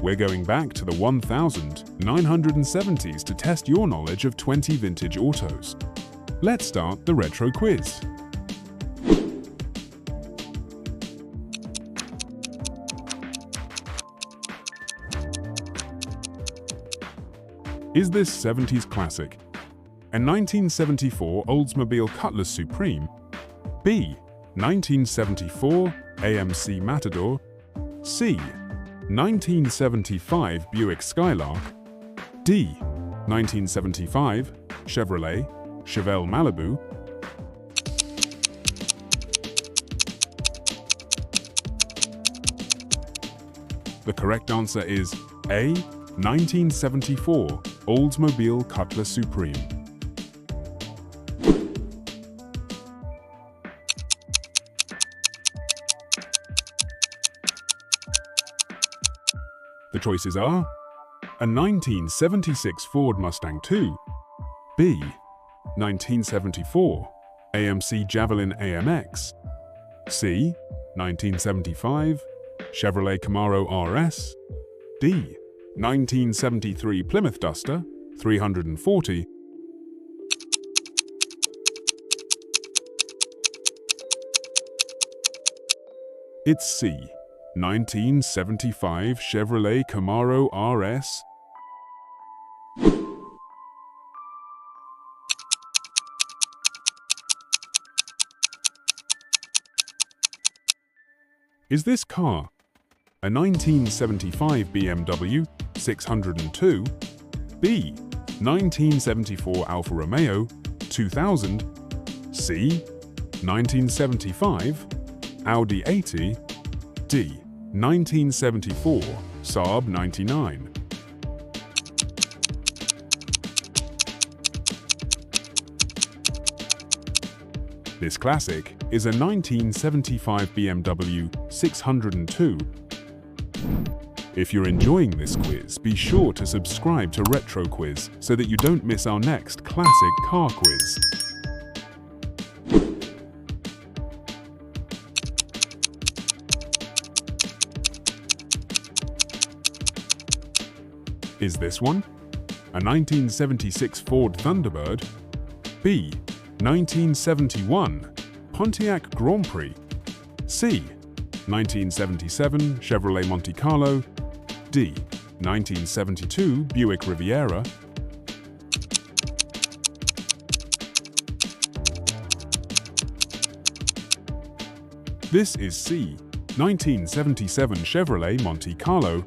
We're going back to the 1970s to test your knowledge of 20 vintage autos. Let's start the retro quiz. Is this 70s classic? A 1974 Oldsmobile Cutlass Supreme, B. 1974 AMC Matador, C. 1975 Buick Skylark, D. 1975 Chevrolet Chevelle Malibu, The correct answer is A. 1974 Oldsmobile Cutlass Supreme. The choices are a 1976 Ford Mustang II, B. 1974 AMC Javelin AMX, C. 1975 Chevrolet Camaro RS, D. 1973 Plymouth Duster 340, It's C. 1975 Chevrolet Camaro RS. Is this car a 1975 BMW 602, B. 1974 Alfa Romeo 2000, C. 1975 Audi 80, D. 1974 Saab 99. This classic is a 1975 BMW 602. If you're enjoying this quiz, be sure to subscribe to Retro Quiz so that you don't miss our next classic car quiz. Is this one a 1976 Ford Thunderbird, B. 1971 Pontiac Grand Prix, C. 1977 Chevrolet Monte Carlo, D. 1972 Buick Riviera, This is C. 1977 Chevrolet Monte Carlo.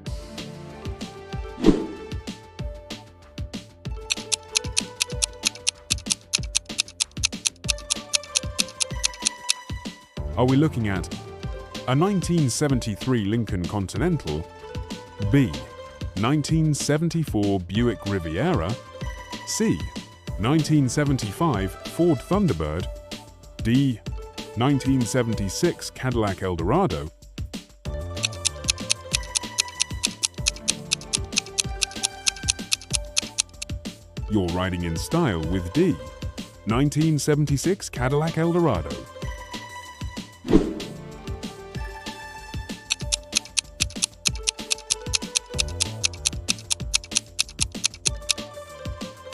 Are we looking at a 1973 Lincoln Continental, B. 1974 Buick Riviera, C. 1975 Ford Thunderbird, D. 1976 Cadillac Eldorado, You're riding in style with D. 1976 Cadillac Eldorado.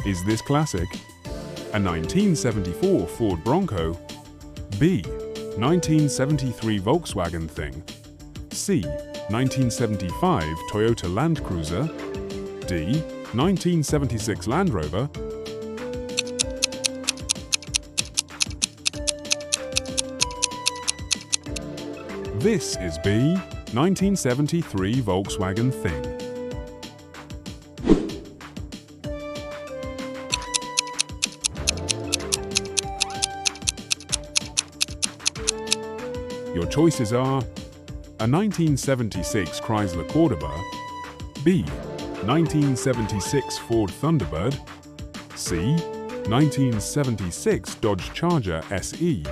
Is this classic a 1974 Ford Bronco, B. 1973 Volkswagen Thing, C. 1975 Toyota Land Cruiser, D. 1976 Land Rover, This is B. 1973 Volkswagen Thing. Your choices are a 1976 Chrysler Cordoba, B. 1976 Ford Thunderbird, C. 1976 Dodge Charger SE,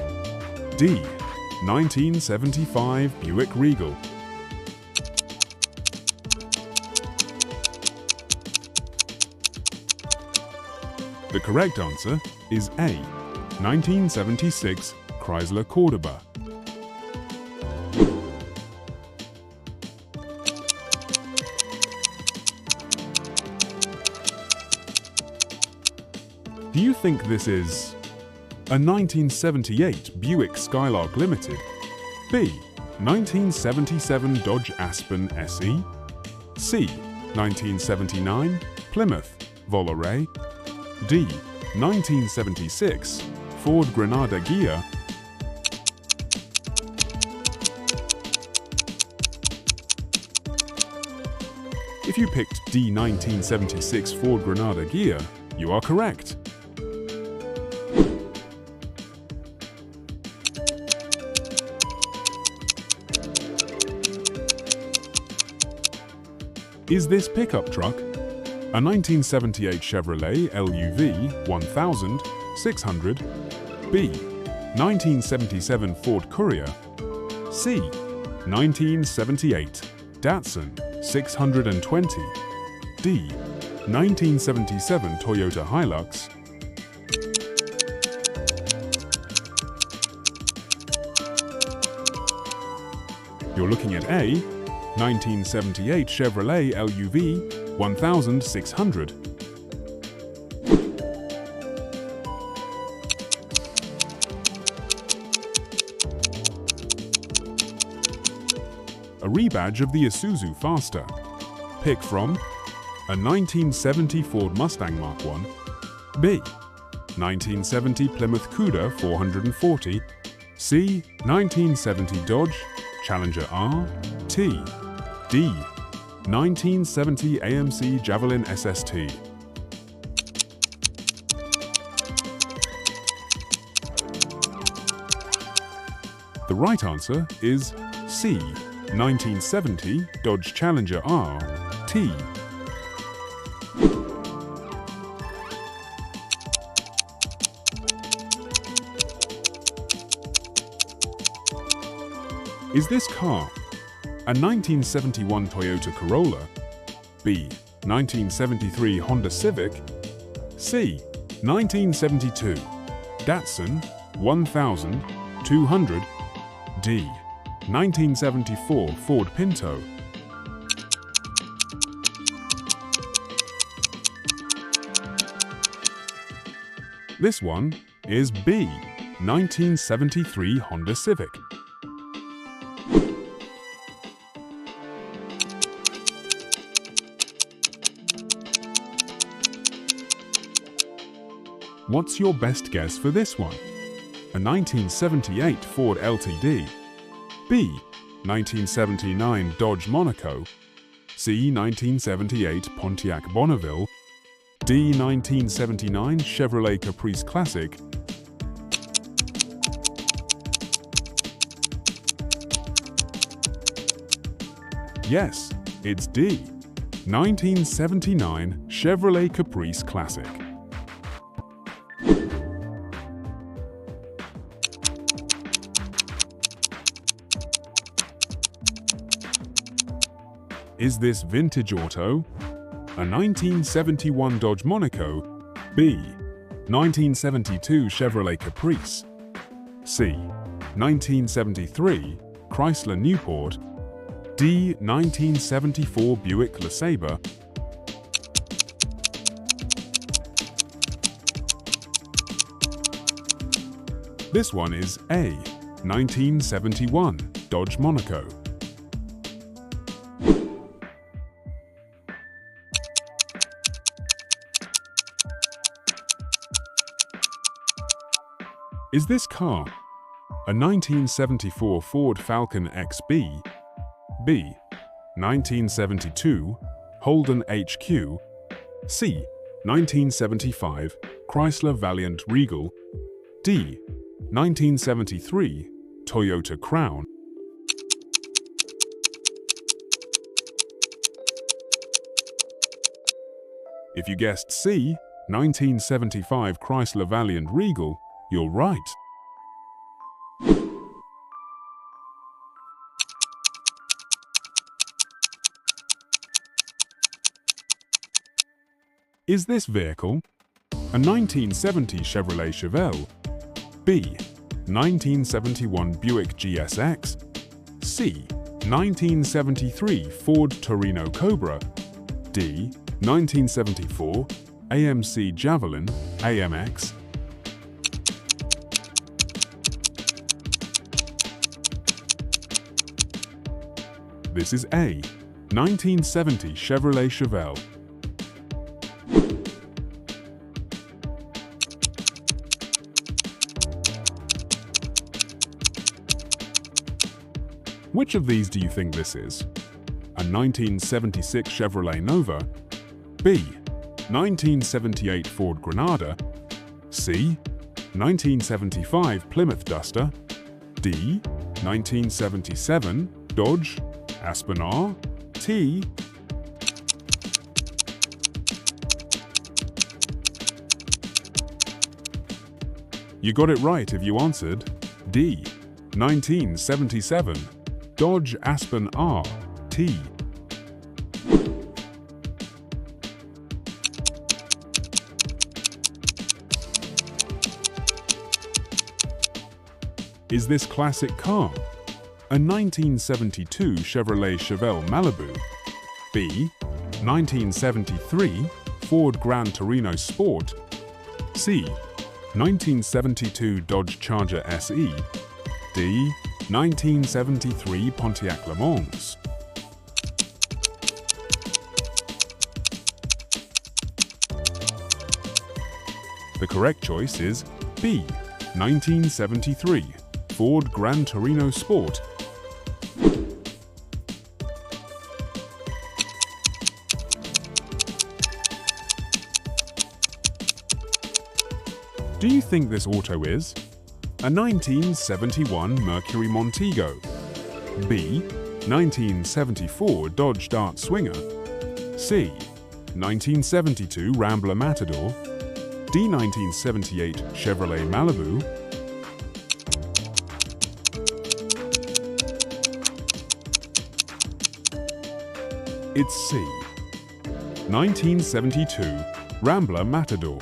D. 1975 Buick Regal. The correct answer is A. 1976 Chrysler Cordoba. Do you think this is a 1978 Buick Skylark Limited, B. 1977 Dodge Aspen SE, C. 1979 Plymouth Volare, D. 1976 Ford Granada Ghia? If you picked D. 1976 Ford Granada Ghia, you are correct. Is this pickup truck a 1978 Chevrolet LUV 1600, B. 1977 Ford Courier, C. 1978 Datsun 620, D. 1977 Toyota Hilux? You're looking at A. 1978 Chevrolet LUV 1600. A rebadge of the Isuzu Faster. Pick from a 1970 Ford Mustang Mark I, B. 1970 Plymouth Cuda 440, C. 1970 Dodge Challenger R, T. D. 1970 AMC Javelin SST. The right answer is C. 1970 Dodge Challenger R, T. Is this car a 1971 Toyota Corolla, B. 1973 Honda Civic, C. 1972 Datsun 1200, D. 1974 Ford Pinto? This one is B. 1973 Honda Civic. What's your best guess for this one? A 1978 Ford LTD, B. 1979 Dodge Monaco, C. 1978 Pontiac Bonneville, D. 1979 Chevrolet Caprice Classic? Yes, it's D. 1979 Chevrolet Caprice Classic. Is this vintage auto a 1971 Dodge Monaco, B. 1972 Chevrolet Caprice, C. 1973 Chrysler Newport, D. 1974 Buick LeSabre? This one is A. 1971 Dodge Monaco. Is this car a 1974 Ford Falcon XB, B. 1972 Holden HQ, C. 1975 Chrysler Valiant Regal, D. 1973 Toyota Crown? If you guessed C. 1975 Chrysler Valiant Regal, you're right. Is this vehicle a 1970 Chevrolet Chevelle, B. 1971 Buick GSX, C. 1973 Ford Torino Cobra, D. 1974 AMC Javelin, AMX? This is A. 1970 Chevrolet Chevelle. Which of these do you think this is? A 1976 Chevrolet Nova? B. 1978 Ford Granada? C. 1975 Plymouth Duster? D. 1977 Dodge Aspen R? T. You got it right if you answered D. 1977 Dodge Aspen R T. Is this classic car a 1972 Chevrolet Chevelle Malibu? B. 1973 Ford Gran Torino Sport? C. 1972 Dodge Charger SE? D. 1973 Pontiac Le Mans? The correct choice is B. 1973 Ford Gran Torino Sport. Do you think this auto is a 1971 Mercury Montego, B. 1974 Dodge Dart Swinger, C. 1972 Rambler Matador, D. 1978 Chevrolet Malibu? It's C. 1972 Rambler Matador.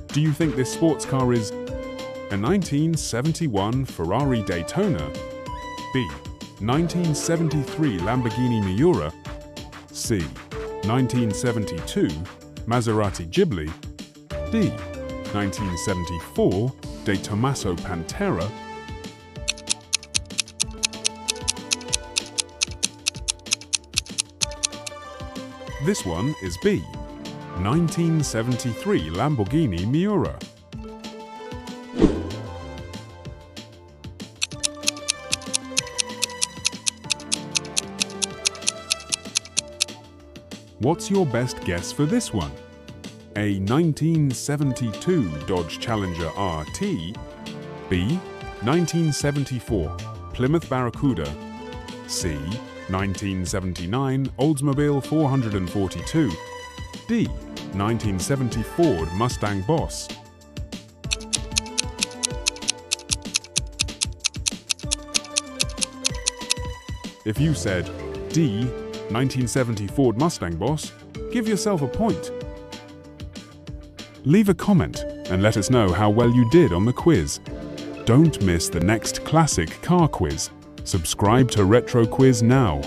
Do you think this sports car is a 1971 Ferrari Daytona, B. 1973 Lamborghini Miura, C. 1972 Maserati Ghibli, D. 1974 De Tomaso Pantera? This one is B. 1973 Lamborghini Miura. What's your best guess for this one? A 1972 Dodge Challenger RT, B. 1974 Plymouth Barracuda, C. 1979 Oldsmobile 442, D. 1970 Ford Mustang Boss? If you said D. 1970 Ford Mustang Boss, give yourself a point. Leave a comment and let us know how well you did on the quiz. Don't miss the next classic car quiz. Subscribe to Retro Quiz now.